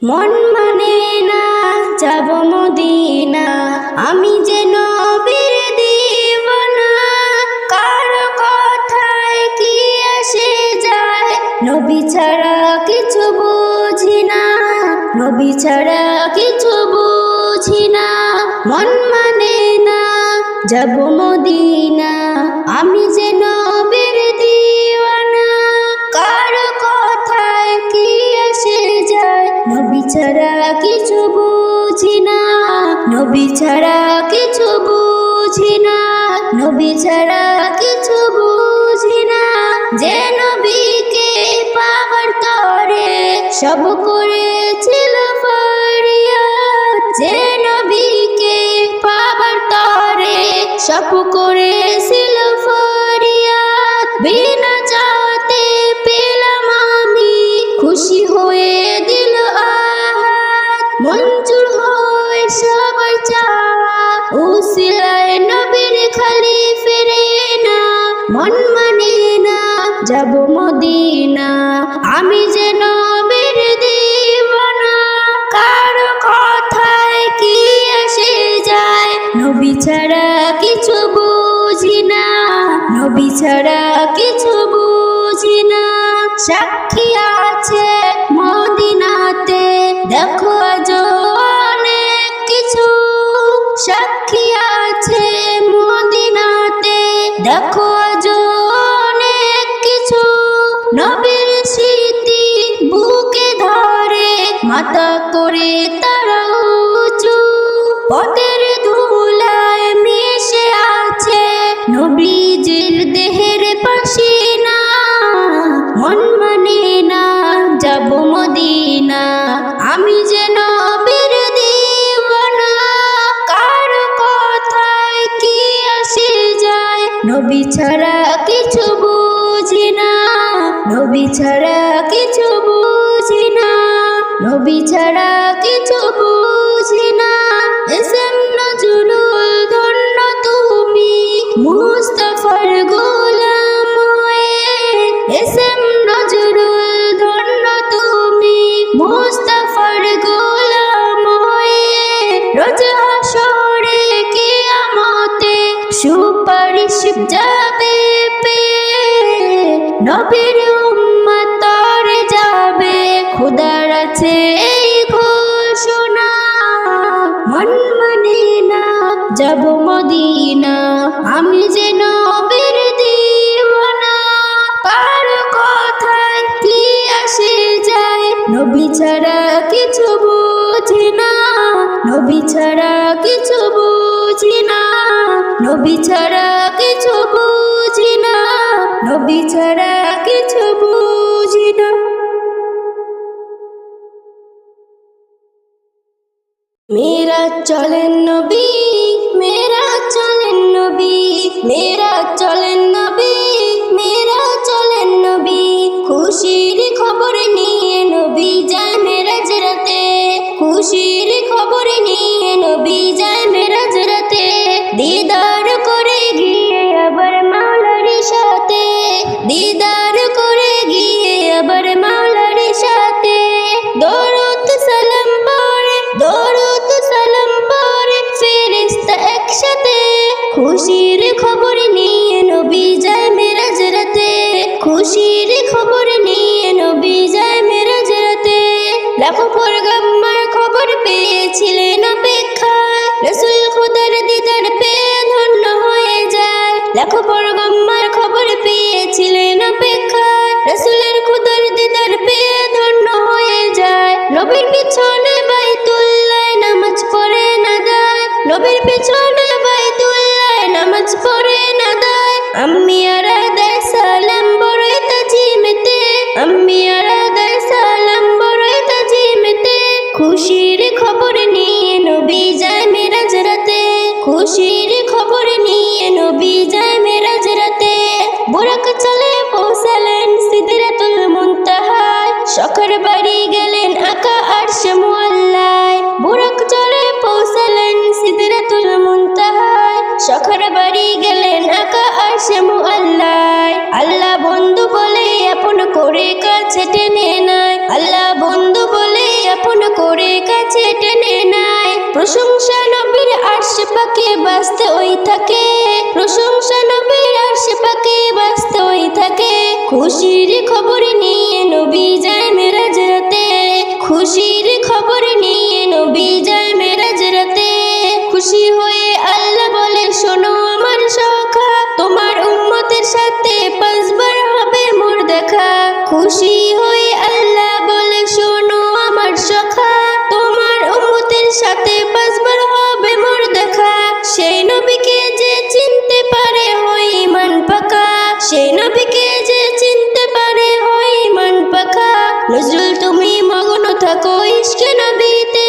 মন মানে না যাব মদিনা, আমি যে নবীর দিওয়ানা। কার কথায় কি আসে যায়, নবী ছাড়া কিছু বুঝি না, নবী ছাড়া কিছু বুঝি না। মন মানে না যাব মদিনা, আমি যে নবীর দিওয়ানা। কার কথায় কি আসে যায়, নবী ছাড়া কিছু বুঝি না, নবী ছাড়া কিছু বুঝি না, নবী ছাড়া কিছু বুঝি না। যে নবীকে পাবার তরে সব করেছিল ফরিয়াদ, যে নবীকে পাবার তরে সব করেছিল ফরিয়াদ। বিনা চাওয়াতে পেলাম আমি, খুশি হয়ে দিল আহাদ। মঞ্জুর হয় সবার চাওয়া, উসিলায় নবীর খালি ফেরে না। মন মানে না যাব মদিনা, আমি যে নবীর দিওয়ানা। কার কথায় কি আসে যায়, নবী ছাড়া কিছু বুঝি না, নবী ছাড়া কিছু বুঝি না। সাক্ষী আছে মদিনাতে, দেখো আজ অনেক কিছু। সাক্ষী আছে মদিনাতে, দেখো আজ অনেক কিছু। নবীর স্মৃতি বুকে ধরে, মাথা করে তারা উঁচু। পথের ধুলায় মিশে আছে নবীজির দেহের পাসিনা। মন মানে না যাব মদিনা, আমি যে নবীর দিওয়ানা। কার কথায় কি আসে যায়, নবী ছাড়া কিছু বুঝি না, নবী ছাড়া কিছু বুঝি না, নবী ছাড়া কিছু বুঝি না। এসএম নজরুল ধন্য তুমি, মুস্তাফার গোলাম হয়ে। এসএম নজরুল ধন্য তুমি, মুস্তাফার গোলাম হয়ে। রোজ হাসরে কিয়ামতে সুপারিশ যাবে পেয়ে, নবীর উম্মত তরে যাবে, খোদার আছে এই ঘোষণা। মন মানে না যাব মদিনা, আমি যে নবীর দিওয়ানা। কার কথায় কি আসে যায়, নবী ছাড়া কিছু বুঝি না, নবী ছাড়া কিছু বুঝি না, নবী ছাড়া কিছু বুঝি না, নবী ছাড়া কিছু বুঝি না। মেরা চলেন নবী, মেরা চলেন নবী, মেরা চলেন নবী, মেরা চলেন নবী। খুশির খবর নিয়ে নবী যায় মেরাজ রাতে, খুশির খবর নিয়ে নবী যায় মেরাজ রাতে। দিদার করে গিয়ে আবার মাওলার সাথে, দিদার করে গিয়ে আবার মাওলার সাথে। দরুদ সালাম পড়ে, দরুদ সালাম পড়ে ফেরেশতা একসাথে। খুশির খবর নিয়ে নবী যায় মেরাজ রাতে, খুশির খবর নিয়ে নবী যায় মেরাজ রাতে। লাখো পয়গম্বর খবর পেয়েছিলেন অপেক্ষায়, রাসূল খোদার দিদার পেয়ে ধন্য হয়ে যায়। লাখো পয়গম্বর খবর পেয়েছিলেন অপেক্ষায়, রাসূলের খোদার দিদার পেয়ে ধন্য হয়ে যায়। নবীর পিছনে বাইতুল্লাহ নামাজ পড়ে না দায়, নবীর পিছনে বাইতুল্লাহ নামাজ পড়ে না দায়। আম্মি আরাদায় সালাম বড়ই তাজিমেতে, আম্মি আরাদায় সালাম বড়ই তাজিমেতে। খুশির খবর নিয়ে নবী যায় মেরাজ রাতে, খুশির খবর নিয়ে নবী যায় মেরাজ রাতে। বুরাক চলে পৌঁছালেন সিদরাতুল মুনতাহায়, শখের বাড়ি গেলেন আকা আরশ মুআল্লায়। বুরাক চলে পৌঁছালেন সিদরাতুল মুনতাহায়, শখের বাড়ি গেলেন আকা আরশ মুআল্লায়। আল্লাহ বন্ধু বলে আপন করে কাছে টেনে নেয়, আল্লাহ বন্ধু বলে আপন পাকে বাজতে ওই থাকে, প্রশংসা নবীর আরশে পাকে বাজতে ওই থাকে। খুশির খবর নিয়ে নবী যায় মেরাজ রাতে, খুশির খবর নিয়ে নবী যায় মেরাজ রাতে। খুশি হয়ে আল্লাহ বলে শোনো আমার সখা, তোমার উম্মতের সাথে 5 বার হবে মোর দেখা। খুশি হয়ে আল্লাহ বলে শোনো আমার সখা, তোমার উম্মতের সাথে 5 বার হবে মোর দেখা। সেই নবীকে যে চিনতে পারে হয় ঈমান পাকা, সেই নবীকে যে চিনতে পারে হয় ঈমান পাকা। নজরুল তুমি মগ্ন থাকো ইশকে নবীতে,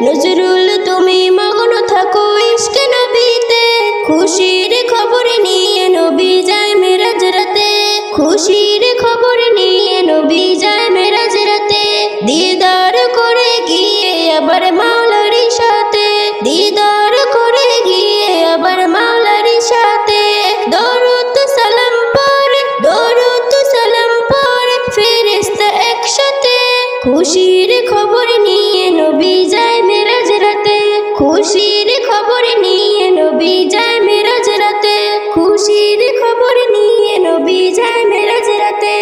নজরুল তুমি মগ্ন থাকো ইশকে নবীতে। খুশির খবর নিয়ে নবী যায় মেরাজ রাতে, খুশির খবর নিয়ে নবী যায় মেরাজ রাতে। দিদার করে গিয়ে আবার মাওলার সাথে, দিদার করে গিয়ে আবার মাওলার সাথে। দরুদ সালাম পড়ে, দরুদ সালাম পড়ে ফেরেশতা একসাথে। খুশির খবর নিয়ে নবী যায় মেরাজ রাতে, খুশির খবর নিয়ে নবী যায় মেরাজ রাতে, খুশির খবর নিয়ে নবী যায় মেরাজ রাতে।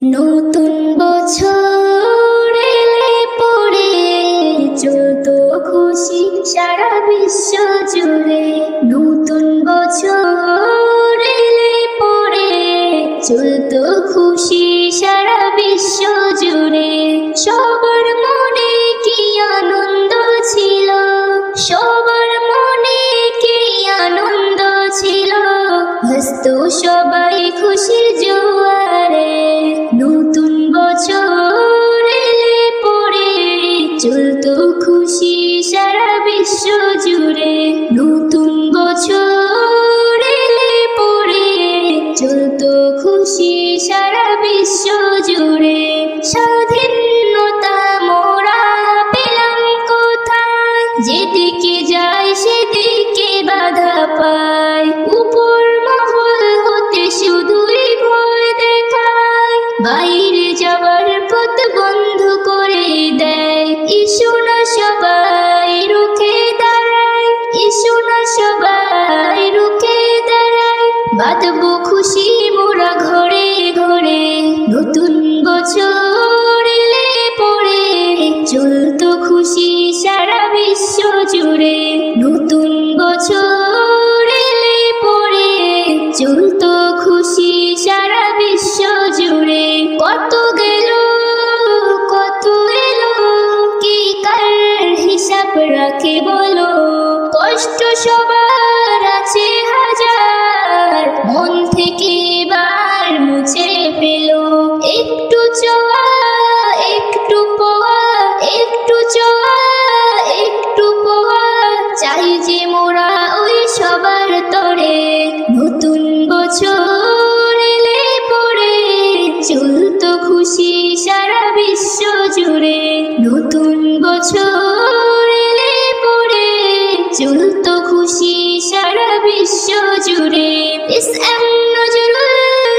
নতুন বছর এলে পরে চলতো খুশি সারা বিশ্ব জুড়ে, নতুন বছর এলে পরে চলতো খুশি সারা বিশ্ব জুড়ে। সবার মনে কি আনন্দ ছিল, সবার মনে কি আনন্দ ছিল, হাসতো সবাই খুশির জোয়ারে। নতুন বছর এলে পরে চলতো খুশি সারা বিশ্ব জুড়ে, নতুন বছর এলে পরে চলতো খুশি সারা বিশ্ব জুড়ে। স্বাধীনতা মোরা পেলাম কোথায়, যেদিকে যাই সেদিকে বাধা পায়, উপর মহল হতে শুধুই ভয় দেখায়, বাইরে যাওয়ার পথ বন্ধ করে দেয়। ইসো না সবাই রুখে দাঁড়ায়, ইসো না সবাই রুখে দাঁড়ায়, বাঁধবো খুশি মোরা ঘরে ঘরে। নতুন বছর এলে পরে চলতো খুশি সারা বিশ্ব জুড়ে, নতুন বছর এলে পরে চলতো খুশি সারা বিশ্ব জুড়ে। কত গেল কত এলো, কি কার হিসাব রাখে বলো, কষ্ট সবার আছে হাজার, মন থেকে এবার মুছে ফেলো। একটু চোয়া একটু পোয়া, একটু চোয়া একটু পোয়া, চাই যে মোরা ওই সবার তরে। নতুন বছর এলে পরে চলতো খুশি সারা বিশ্ব জুড়ে, নতুন বছর এলে পরে চলতো খুশি সারা বিশ্ব জুড়ে। এসএম নজরুল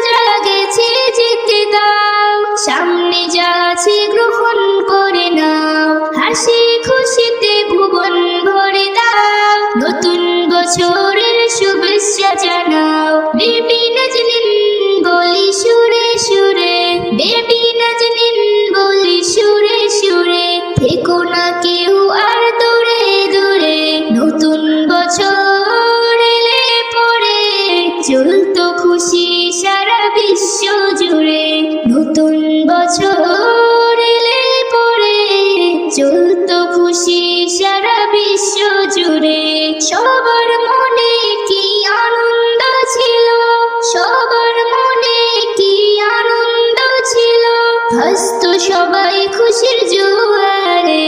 জাগেছে যেতে দাও, সামনে যা আছে গ্রহণ করে নাও, হাসি খুশিতে ভুবন ভরে দাও, নতুন বছরের শুভেচ্ছা জানাও। বেবি নাজনীন বলি সুরে সুরে, বেবি নাজনীন বলি সুরে সুরে, থেকো না কেউ আর দূরে দূরে। নতুন বছর এলে পরে চলতো খুশি সারা বিশ্ব জুড়ে, নতুন বছর এলে পরে চলতো খুশি সারা বিশ্ব জুড়ে। সবার মনে কি আনন্দ ছিল, সবার মনে কি আনন্দ ছিল, হাসতো সবাই খুশির জোয়ারে।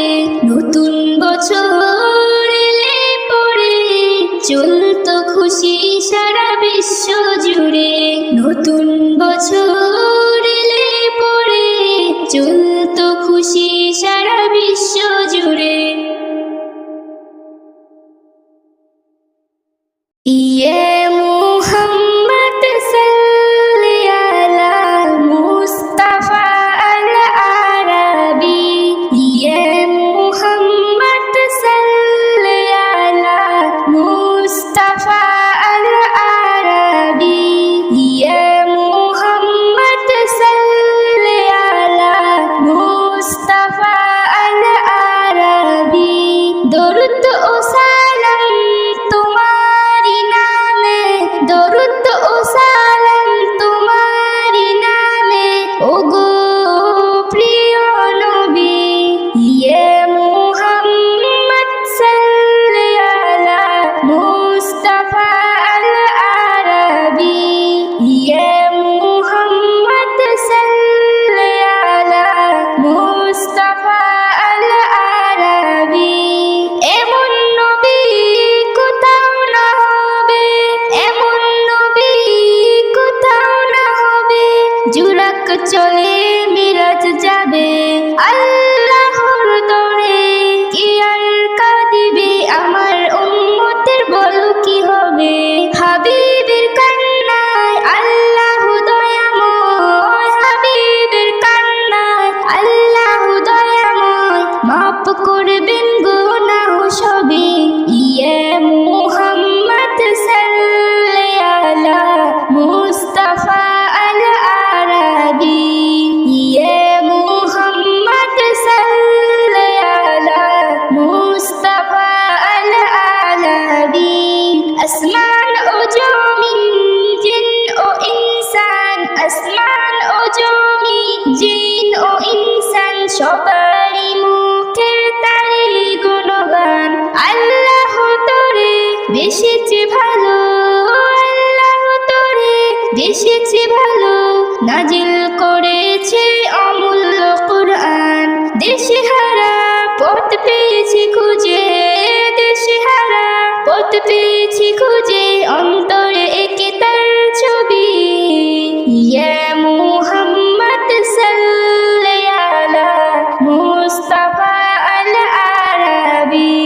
নতুন বছর এলে পরে চলতো খুশি সারা বিশ্ব জুড়ে, নতুন বছর এলে পরে চলতো খুশি সারা বিশ্ব জুড়ে। ইয়ে মুহাম্মদ সাল্লি আলা মুস্তাফা আল আরাবি, ইয়ে ওগো প্রিয় নবী ইয়ে মুহাম্মদ সাল্লি আলা মুস্তাফা আল আরবি ইয়ে মুহাম্মদ সাল্লি আলা মুস্তাফা আল আরবি এমন নবী কোথাও না হবে এমন নবী কোথাও না হবে জুরাক চলে মিরাজ যাবে আল্লাহর দরে কি আর কাঁদিবে আমার উম্মতের বলো কি হবে হাবিবের কান্নায় আল্লাহ দয়াময় হাবিবের কান্নায় আল্লাহ দয়াময় মাফ করবেন গুনাহ সবই ইয়ে মুহাম্মদ সাল্লি আলা মুস্তাফা আল আরবি ইয়ে মুহাম্মদ সাল্লি আলা মুস্তাফা আল আরবি আসমান ও জমিন জিন ও ইনসান আসমান ও জমিন জিন ও ইনসান সবারই মুখে তারই গুণগান আল্লাহ তোরে বেশিছে ভালো আল্লাহ তোরে বেশিছে ভালো নাজিল করেছে অমূল্য কুরআন দেশহারা পথ পেয়েছি খুঁজে দেশহারা পথ পেয়েছি খুঁজে অন্তরে এঁকে তার ছবি ইয়ে মুহাম্মদ সাল্লি আলা মুস্তাফা আল আরবি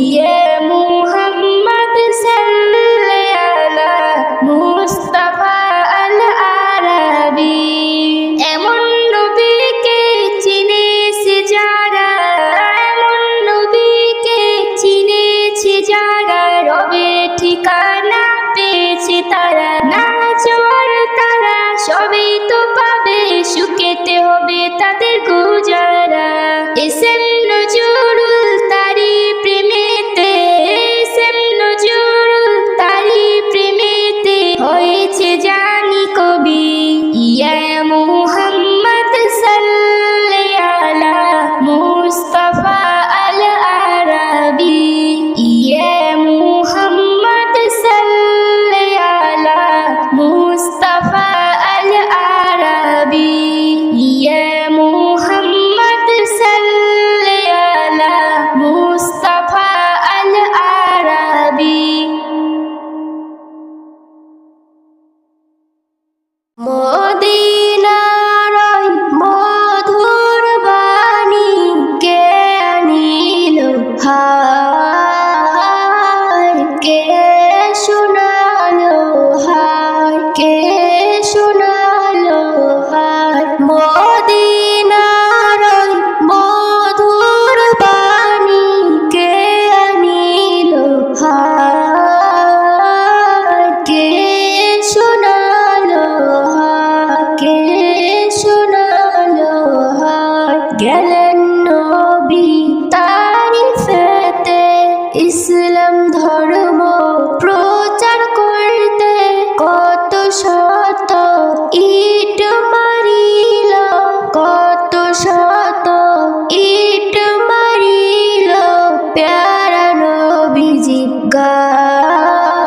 ইয়ে মুহাম্মদ সাল্লি আলা মুস্তাফা আল আরবি এমন নবীকে চিনেছে যারা এমন নবীকে চিনেছে যারা রবে ঠিকানা পেয়েছে তারা না চোর তারা সবই তো পাবে সুখেতে হবে তাদের গুজারা এসেম নজরুল তারি প্রেমেতে এসেম নজরুল তারি প্রেমেতে হয়েছে জানি কবি ইয়া মুহাম্মদ সাল্লি আলা মুস্তাফা আল আরবি ইয়া মুহাম্মদ সাল্লি আলা মুস্তাফা আল আরবি ইয়া মুহাম্মদ সাল্লি আলা মুস্তাফা আল আরবি মদিনার ওই মধুর বাণী কে আনিল হায় কে শোনালো হায় কে শোনালো হায় মদিনার ওই মধুর বাণী কে আনিল হায় কে শোনালো হায় কে শোনালো হায় গেলেন নবী তারিফেতে ইসলাম ধর্ম প্রচার করতে কত শত ইট মারিল কত শত ইট মারিল প্যারা নবীজি গায়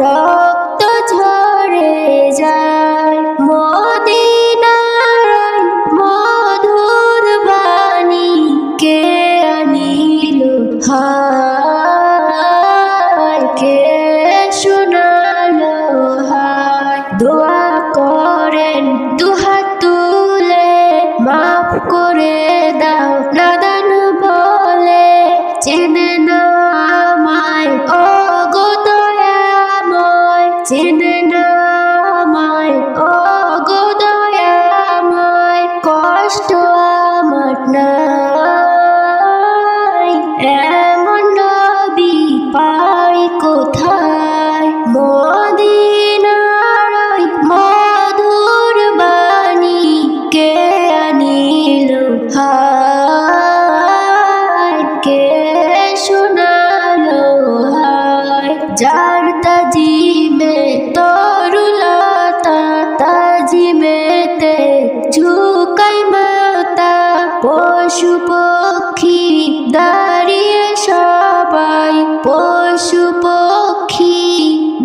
রক্ত ঝরে যায় মদিনার মধুর পশু পক্ষী দাঁড়িয়ে সবাই, পশু পক্ষী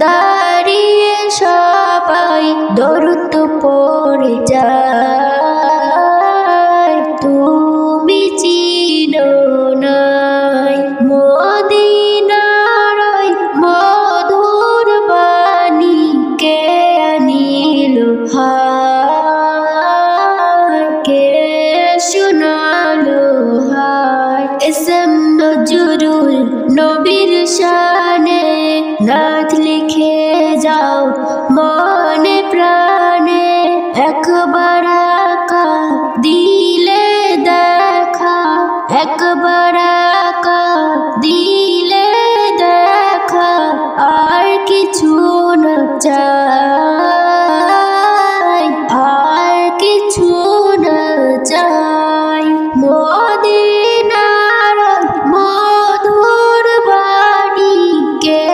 দাঁড়িয়ে সবাই দরুদ পড়ে যায়। তুমি চিনো নাই মদিনার ওই মধুর বাণী, কে আনিল হায়, কে শোনালো হায়। এসএম নজরুল নবীর শানে নাত লিখে যাও মনে প্রাণে, একবার আকা দিলে দেখা, একবার আকা দিলে দেখা, আর কিছু না চাই, আর কিছু না চাই। মদিনার মধুর বাণী, কে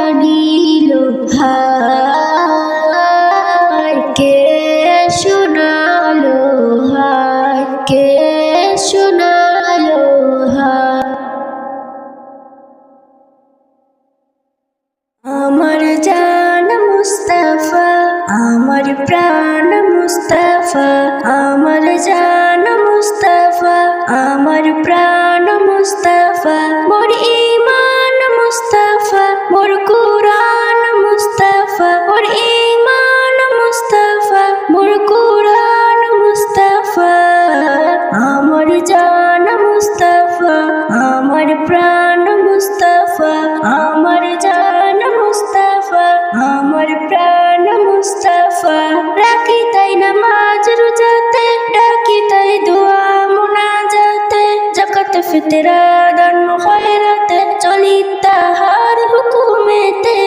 আনিল হায়, কে শোনালো হায়, কে শোনালো হায়। আমার জান মুস্তাফা, আমার প্রাণ মুস্তাফা, আমার জান মুস্তাফা, আমার প্রাণ মুস্তাফা, মোর ঈমান মুস্তাফা, মোর কুরআন মুস্তাফা, মোর ঈমান মুস্তাফা, মোর কুরআন মুস্তাফা। আমার জান মুস্তাফা, আমার প্রাণ মুস্তাফা, আমার জান মুস্তাফা, আমার প্রাণ মুস্তাফা। রাখি তাই নামাজ রোজাতে, ডাকি তাই দোয়া মুনাজাতে, যাকাত ফিতরা দান খয়রাতে, চলি তাহার হুকুমেতে।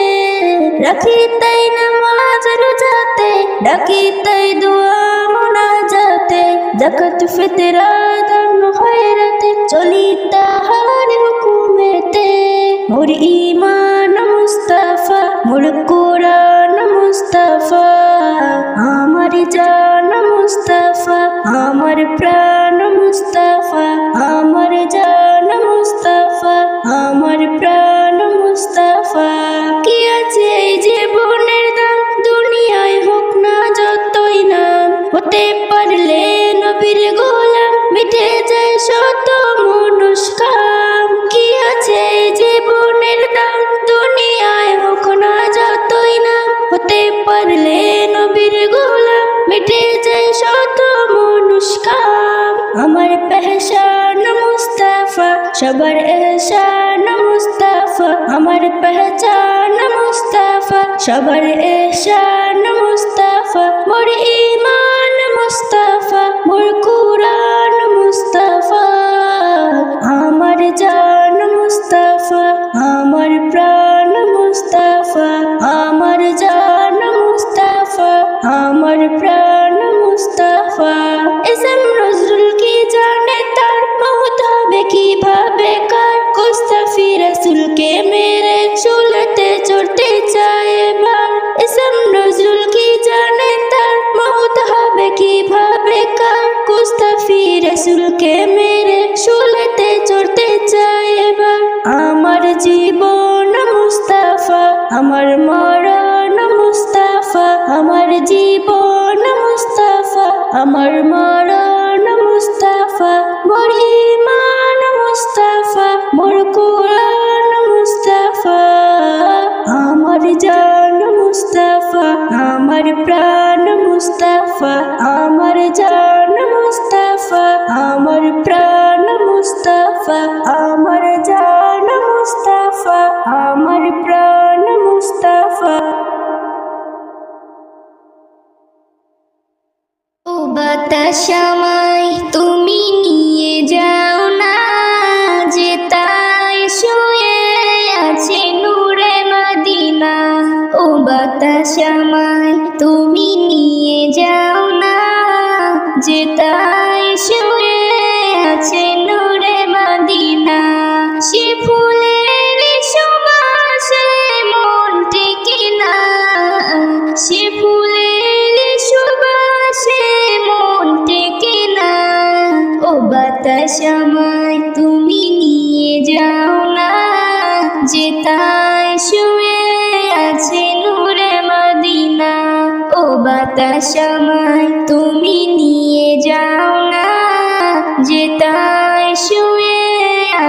রাখি তাই নামাজ রোজাতে, ডাকি তাই দোয়া মুনাজাতে, যাকাত ফিতরা দান খয়রাতে, চলি তাহার হুকুমেতে। মোর ঈমান মুস্তাফা, মোর কুরআন মুস্তাফা, আমার জান মুস্তাফা, আমার প্রাণ মুস্তাফা, আমার জান মুস্তাফা, আমার প্রাণ মুস্তাফা। কি আছে এই জীবনের দাম, দুনিয়ায় হোক না যতই নাম, হতে পারলে নবীর গোলাম, মিটে যায় শত মনস্কাম। কি আছে এই জীবনের দাম, দুনিয়ায় হোক না যতই নাম, হতে পারলে নবীর গোলাম, মিটে যায় শত মনস্কাম। আমার পেহচান মুস্তাফা, সবার এহসান মুস্তাফা, আমার পেহচান মুস্তাফা, সবার এহসান মুস্তাফা। মোর ঈমান মুস্তাফা, মোর কুরআন মুস্তাফা, আমার জান মুস্তাফা, আমার প্রাণ মুস্তাফা, আমার জান মুস্তাফা, আমার প্রাণ মুস্তাফা। এসএম নজরুল কি জানে তার মওত হবে কিভাবে কার, মুস্তাফি রাসূলকে মেরে শুলতে চড়তে চায় এবার। এসএম নজরুল কি জানে তার মওত হবে কিভাবে কার, মুস্তাফি রাসূলকে মেরে শুলতে চড়তে চায় এবার। আমার জীবন মুস্তাফা, আমার মরণ মুস্তাফা, আমার জীবন মুস্তাফা, আমার মরণ মুস্তাফা। মোর ঈমান মুস্তাফা, মোর কুরআন মুস্তাফা, আমার জান মুস্তাফা, আমার প্রাণ মুস্তাফা, আমার জান মুস্তাফা, আমার প্রাণ মুস্তাফা, আমার জান মুস্তাফা, আমার প্রাণ মুস্তাফা। ও বাতাস আমায় তুমি নিয়ে যাও না, যে তাই শুয়ে আছে নূরে মদিনা। ও বাতাস আমায় তুমি নিয়ে যাও না, যে তাই শুয়ে আছে নূরে মদিনা। সে ফুলের সুবাসে মন টেকে না, সে ফুলের সুবাসে মন টেকে না। বাতাস আমায় তুমি নিয়ে যাও না, যেথায় শুয়ে আছে নূরে মদিনা। ও বাতাস আমায় তুমি নিয়ে যাও না, যেথায় শুয়ে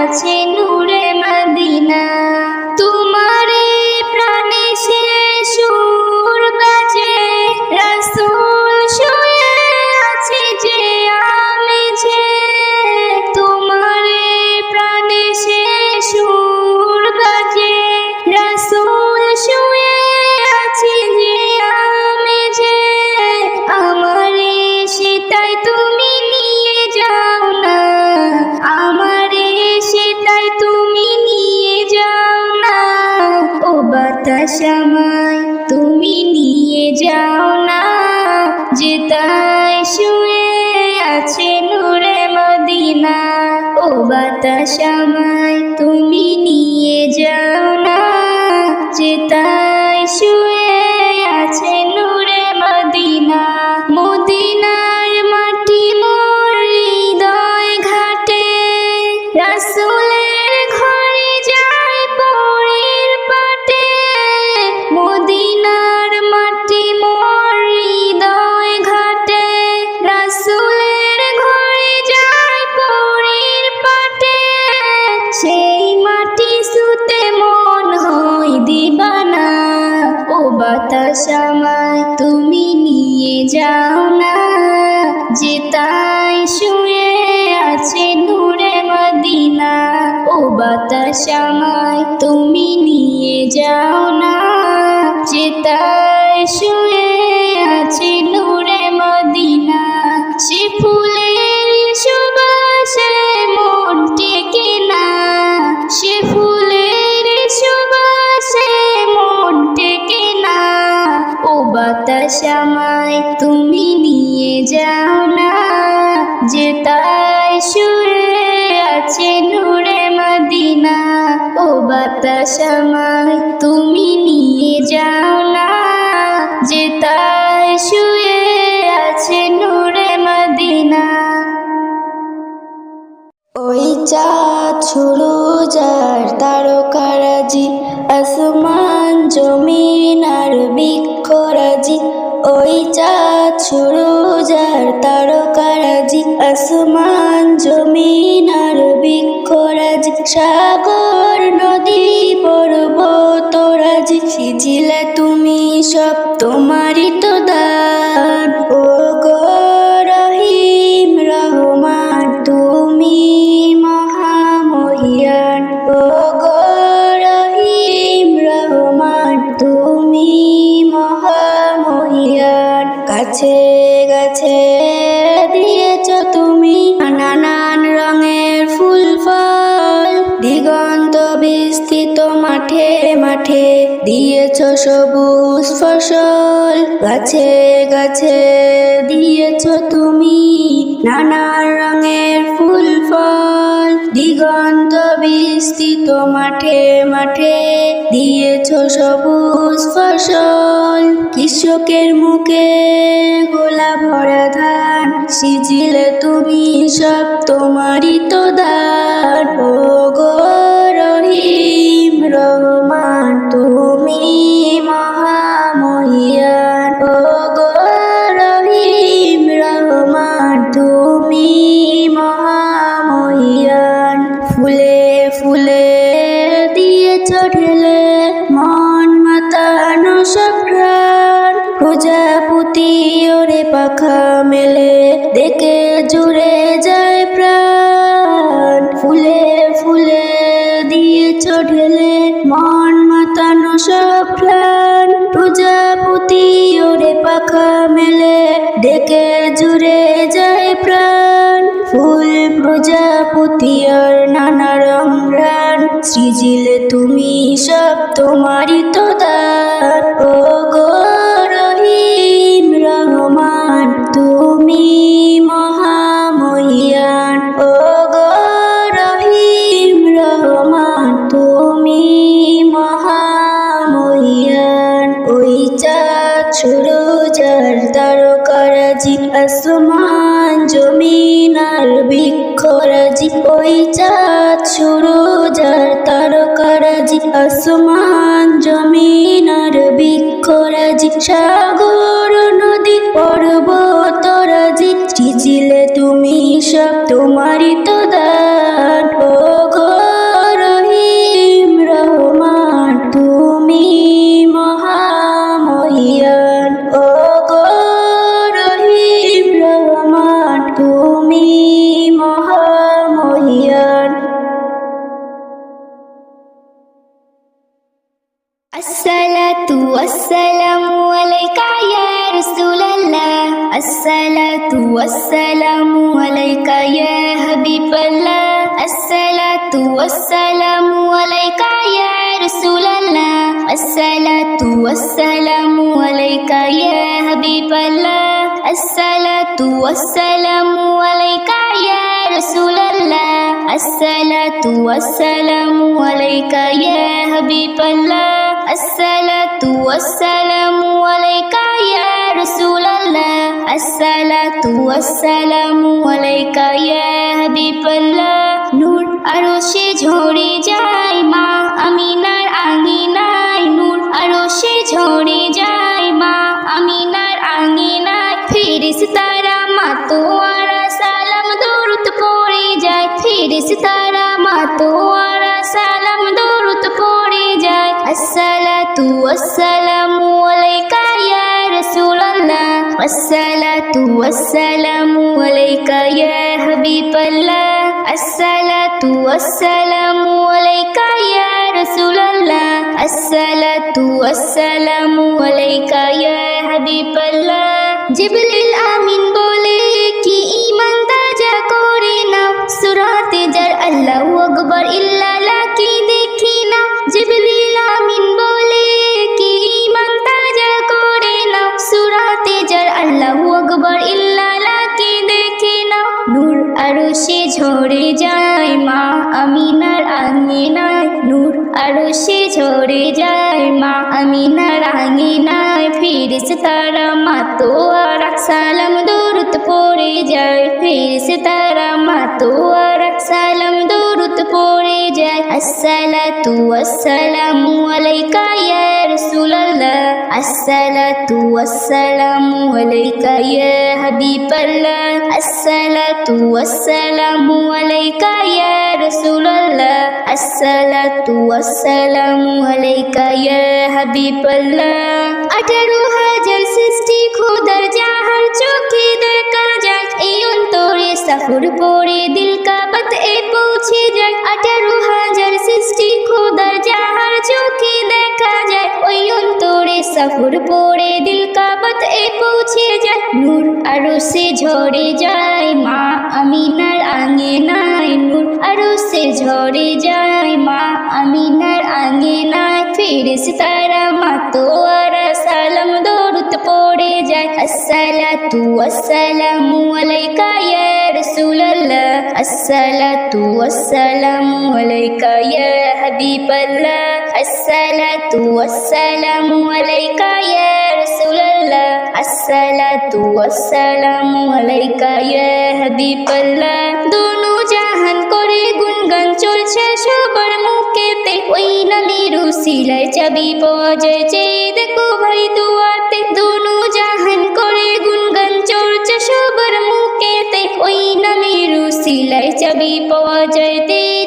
আছে নূরে মদিনা। তোমারে প্রাণে সে সুর বাজে, রাসূল শুয়ে আছে যে আমেজে। তোমারে প্রাণে সে সুর বাজে, রাসূল শুয়ে আছে যে আমেজে। আমারে সেটাই তুমি নিয়ে যাও না, আমারে সেটাই তুমি নিয়ে যাও না। ও বাতাস আমায় তুমি নিয়ে যাও না, যেথায় শুয়ে আছে নূরে মদিনা। ও বাতাস আমায় তুমি নিয়ে যাও না, যেথায় শুয়ে আছে নূরে মদিনা। মদিনার মাটি মোর হৃদয় ঘাটে, রাসূলের ঘরে যায় পরের পাটে। মদিনার মাটি মোর হৃদয় ঘাটে, রাসূলের ঘরে যায় পরের পাটে। সেই মাটি ছুঁতে মন হয় দিবানা। ও বাতাস আমায় তুমি নিয়ে যাও না, যেথায় শুয়ে আছে নূরে মদিনা। ও বাতাস আমায় তুমি নিয়ে যাও না, যেথায় শুয়ে আছে নূরে মদিনা। সে ফুলের সুবাসে মন টেকে না, সে ফুলের সুবাসে মন টেকে না। ও বাতাস আমায় তুমি নিয়ে যাও না, যেথায় শুয়ে আছে নূরে মদিনা। ও বাতাস আমায় তুমি নিয়ে যাও না, যেথায় শুয়ে আছে নূরে মদিনা। ওই চাঁদ সুরজ আর তারকারাজি, আসমান জমিন আর বৃক্ষরাজি। ওই চাঁদ সুরজ আর তারকারাজি, আসমান জমিন আর বৃক্ষরাজি। সাগর নদী পর্বতরাজি, সিজিলে তুমি সব তোমারই তো দান। ও গো রহিম রহমান তুমি মহামহিয়ান। ও গো রহিম রহমান তুমি মহামহিয়ান। গাছে গাছে দিয়েছ তুমি নানান রঙের ফুল ফল, দিগন্ত বিস্তৃত মাঠে মাঠে দিয়েছ সবুজ ফসল। গাছে গাছে দিয়েছ তুমি নানান রঙের ফুল ফল, দিগন্ত বিস্তৃত মাঠে মাঠে দিয়েছ সবুজ ফসল। কৃষকের মুখে গোলা ভরা ধান, সিজিলে তুমি সব তোমারই তো দান। ও গো রহিম রহমান তুমি মহামহিয়ান। ও গো রহিম রহমান তুমি মহামহিয়ান। ফুলে ফুলে দিয়েছ ঢেলে মন মাতানো সব প্রাণ, প্রজাপতি ওরে পাখা মেলে দেখে জুড়ে যায় প্রাণ। ফুলে ফুলে দিয়েছ ঢেলে মন মাতানো সব প্রাণ, প্রজাপতি ওরে পাখা মেলে দেখে জুড়ে যায় প্রাণ। ফুল প্রজাপতি আর নানা রং রান, সৃজিলে তুমি সব তোমারই তো দান। ও গো রহিম রহমান তুমি মহামহিয়ান। ও গো রহিম রহমান তুমি মহামহিয়ান। ওই চাঁদ সুরজ আর তারকারাজি, আসমান আসমান জমিন আর বৃক্ষরাজি, ওই চাঁদ সূরজ আর তারকারাজি। আসমান জমিন আর বৃক্ষরাজি, সাগর নদী পর্বতরাজি, সৃজিলে তুমি সব তোমারই তো দান। ও গো রহিম রহমান, তুমি মহামহিয়ান। ও গো রহিম রহমান, তুমি মহামহিয়ান। الصلاة والسلام عليك يا رسول الله، الصلاة والسلام عليك يا حبيب الله، الصلاة والسلام عليك يا رسول الله، الصلاة والسلام عليك يا حبيب الله، الصلاة والسلام عليك يا رسول الله، الصلاة والسلام عليك يا حبيب الله، الصلاة والسلام عليك يا رسول الله، الصلاة والسلام عليك يا حبيب الله। নূর আরশে ঝরে যায় মা আমিনার আঙিনায়, নূর আরশে ঝরে যায় মা আমিনার আঙিনায়, ফেরেশতারা মাতোয়ারা সালাম দরুদ পড়ে যায়, ফেরেশতারা মাতোয়ারা সালাম দরুদ পড়ে যায়। الصلاة والسلام عليك يا رسول الله، الصلاة والسلام عليك يا حبيب الله، الصلاة والسلام عليك يا رسول الله، الصلاة والسلام عليك يا حبيب الله। জিবরিল আমিন বলে কি ঈমান তাজা করে নাও, সূরাতে যার আল্লাহু আকবার ইল্লাল্লাহ কি দেখি না। জিবরিল আমিন বলে কি ঈমান তাজা করে নাও, সূরাতে যার আল্লাহু আকবার ইল্লাল্লাহ কি দেখি না। নূর আরশে ঝরে যায় মা আমিনার আঙিনায়, নূর আরশে ঝরে যায় মা আমিনার আঙিনায়, ফেরেশতারা মাতোয়ারা সালাম দরুদ পড়ে যায়, ফেরেশতারা মাতোয়ারা সালাম দরুদ পড়ে যায়। আসসালাতু ওয়াসসালামু আলাইকা ইয়া রাসূলুল্লাহ, আসসালাতু ওয়াসসালামু আলাইকা ইয়া হাবিবাল্লাহ, আসসালাতু ওয়াসসালামু আলাইকা ইয়া রাসূলুল্লাহ, আসসালাতু ওয়াসসালামু আলাইকা ইয়া হাবিবাল্লাহ। 18,000 সৃষ্টি খোদার জাহান চোখে দেখা যায়, এই অন্তরে সাফর পড়ে দিল কাবাত এ পৌঁছে যায়। 18,000 সৃষ্টি খোদার জাহান চোখে দেখা যায়, ওই অন্তরে সাফর পড়ে দিল কাবাত এ পৌঁছে যায়। নূর আরশে ঝরে যায় মা আমিনার আঙিনায়, নূর আরশে ঝরে যায় মা আমিনার আঙিনায়, ফেরেশতারা মাতোয়ারা সালাম দরুদ পড়ে যায়। আসসালাতু ওয়াসসালামু আলাইকা ইয়া রাসূলুল্লাহ, আসসালাতু ওয়াসসালামু আলাইকা ইয়া হাবিবাল্লাহ, আসসালাতু ওয়াসসালামু আলাইকা ইয়া রাসূলুল্লাহ, আসসালাতু ওয়াসসালামু আলাইকা ইয়া হাবিবাল্লাহ। দোনো জাহান করে গুনগান চলছে সবার মুখেতে, ওই নামের উসিলায় চাবি পাওয়া যায়, চেয়ে দেখো ভাই দুয়াতে। দোনো জাহান করে গুনগান চলছে সবার মুখেতে, ওই নামের উসিলায় চাবি পাওয়া যায়,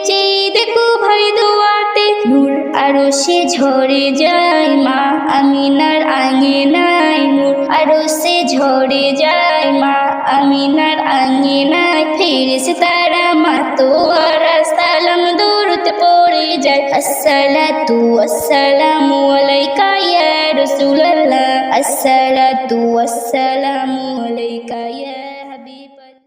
চেয়ে দেখো ভাই দুয়াতে। নূর আরশে ঝরে যায় মা আমিনার আঙিনায়, নূর আরশে ঝরে যায় মা আমিনার আঙিনায়, ফেরেশতারা মাতোয়ারা সালাম দরুদ পড়ে যায়। আসসালাতু ওয়াসসালামু আলাইকা ইয়া রাসূলুল্লাহ, আসসালাতু ওয়াসসালামু আলাইকা